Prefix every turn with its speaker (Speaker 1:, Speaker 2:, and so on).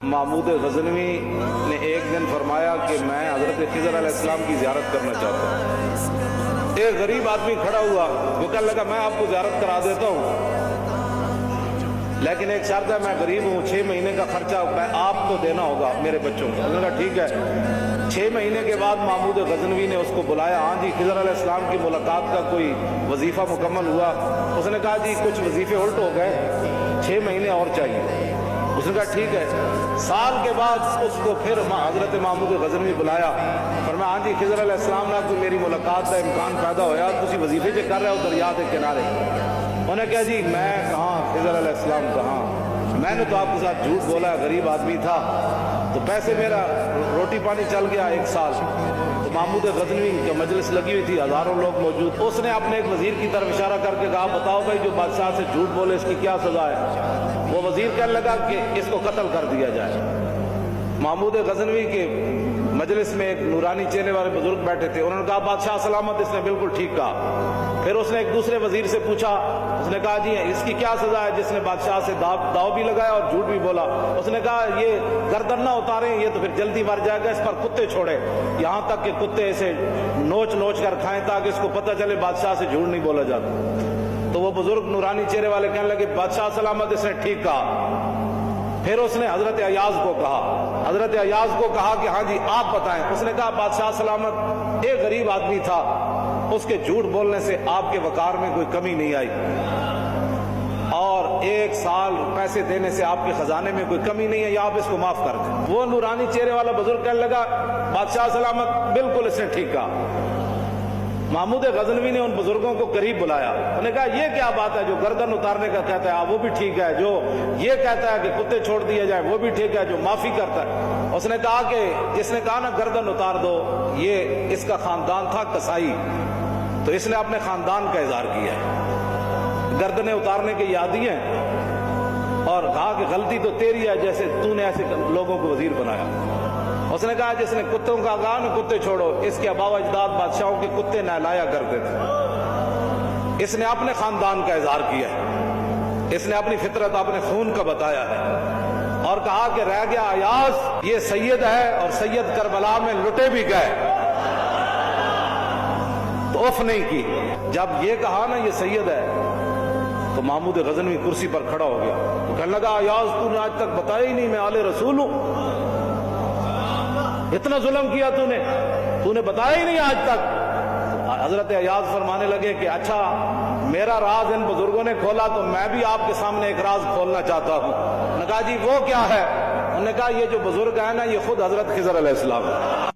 Speaker 1: محمود غزنوی نے ایک دن فرمایا کہ میں حضرت خضر علیہ السلام کی زیارت کرنا چاہتا ہوں۔ ایک غریب آدمی کھڑا ہوا، وہ کہنے لگا میں آپ کو زیارت کرا دیتا ہوں، لیکن ایک شرط ہے، میں غریب ہوں، 6 مہینے کا خرچہ آپ کو دینا ہوگا میرے بچوں کو۔ انہوں نے کہا ٹھیک ہے۔ 6 مہینے کے بعد محمود غزنوی نے اس کو بلایا، ہاں جی خضر علیہ السلام کی ملاقات کا کوئی وظیفہ مکمل ہوا؟ اس نے کہا جی کچھ وظیفے الٹ ہو گئے، 6 مہینے اور چاہیے۔ اس نے کہا ٹھیک ہے۔ سال کے بعد اس کو پھر حضرت محمود غزنوی بلایا، فرمایا ہاں جی خضر علیہ السلام نے کوئی میری ملاقات کا امکان پیدا ہویا، تسی وظیفے جو کر رہے ہو دریا کے کنارے؟ انہوں نے کہا جی میں کہاں، خضر علیہ السلام کہاں، میں نے تو آپ کے ساتھ جھوٹ بولا، غریب آدمی تھا تو پیسے میرا روٹی پانی چل گیا 1 سال۔ تو محمود غزنوی کی مجلس لگی ہوئی تھی، ہزاروں لوگ موجود، اس نے اپنے ایک وزیر کی طرف اشارہ کر کے کہا بتاؤ بھائی جو بادشاہ سے جھوٹ بولے اس کی کیا سزا ہے؟ وہ وزیر کہنے لگا کہ اس کو قتل کر دیا جائے۔ محمود غزنوی کے مجلس میں ایک نورانی چہرے والے بزرگ بیٹھے تھے، انہوں نے کہا بادشاہ سلامت، اس نے بالکل ٹھیک کہا۔ پھر اس نے ایک دوسرے وزیر سے پوچھا، اس نے کہا جی اس کی کیا سزا ہے جس نے بادشاہ سے داؤ بھی لگایا اور جھوٹ بھی بولا؟ اس نے کہا یہ گردن نہ اتاریں، یہ تو پھر جلدی مر جائے گا، اس پر کتے چھوڑے، یہاں تک کہ کتے اسے نوچ نوچ کر کھائیں تاکہ اس کو پتہ چلے بادشاہ سے جھوٹ نہیں بولا جاتا۔ تو وہ بزرگ نورانی چہرے والے کہنے لگے بادشاہ سلامت، اس نے ٹھیک کہا۔ پھر اس نے حضرت ایاز کو کہا، حضرت ایاز کو کہا کہ ہاں جی آپ بتائیں۔ اس نے کہا بادشاہ سلامت ایک غریب آدمی تھا، اس کے جھوٹ بولنے سے آپ کے وقار میں کوئی کمی نہیں آئی، اور 1 سال پیسے دینے سے آپ کے خزانے میں کوئی کمی نہیں ہے، یا آپ اس کو معاف کر دیں۔ وہ نورانی چہرے والا بزرگ کہنے لگا بادشاہ سلامت بالکل اس نے ٹھیک کہا۔ محمود غزنوی نے ان بزرگوں کو قریب بلایا، انہوں نے کہا یہ کیا بات ہے، جو گردن اتارنے کا کہتا ہے وہ بھی ٹھیک ہے، جو یہ کہتا ہے کہ کتے چھوڑ دیے جائے وہ بھی ٹھیک ہے، جو معافی کرتا ہے۔ اس نے کہا کہ جس نے کہا نا گردن اتار دو، یہ اس کا خاندان تھا قصائی، تو اس نے اپنے خاندان کا اظہار کیا ہے، گردنیں اتارنے کے عادی ہیں، اور کہا کہ غلطی تو تیری ہے، جیسے تو نے ایسے لوگوں کو وزیر بنایا۔ اس نے کہا جس نے کتوں کا کہا نا کتے چھوڑو، اس کے آباء و اجداد بادشاہوں کے کتے نہلایا کرتے تھے۔ اس نے اپنے خاندان کا اظہار کیا ہے، اس نے اپنی فطرت اپنے خون کا بتایا ہے، اور کہا کہ رہ گیا ایاز یہ سید ہے، اور سید کربلا میں لٹے بھی گئے، تو اف نہیں کی۔ جب یہ کہا نا یہ سید ہے تو محمود غزنوی کرسی پر کھڑا ہو گیا، تو کہنے لگا ایاز تو نے آج تک بتایا ہی نہیں میں آل رسول ہوں، اتنا ظلم کیا تو نے بتایا ہی نہیں آج تک۔ حضرت ایاز فرمانے لگے کہ اچھا میرا راز ان بزرگوں نے کھولا تو میں بھی آپ کے سامنے ایک راز کھولنا چاہتا ہوں۔ انہوں نے کہا جی وہ کیا ہے؟ انہوں نے کہا یہ جو بزرگ ہے نا یہ خود حضرت خضر علیہ السلام ہے۔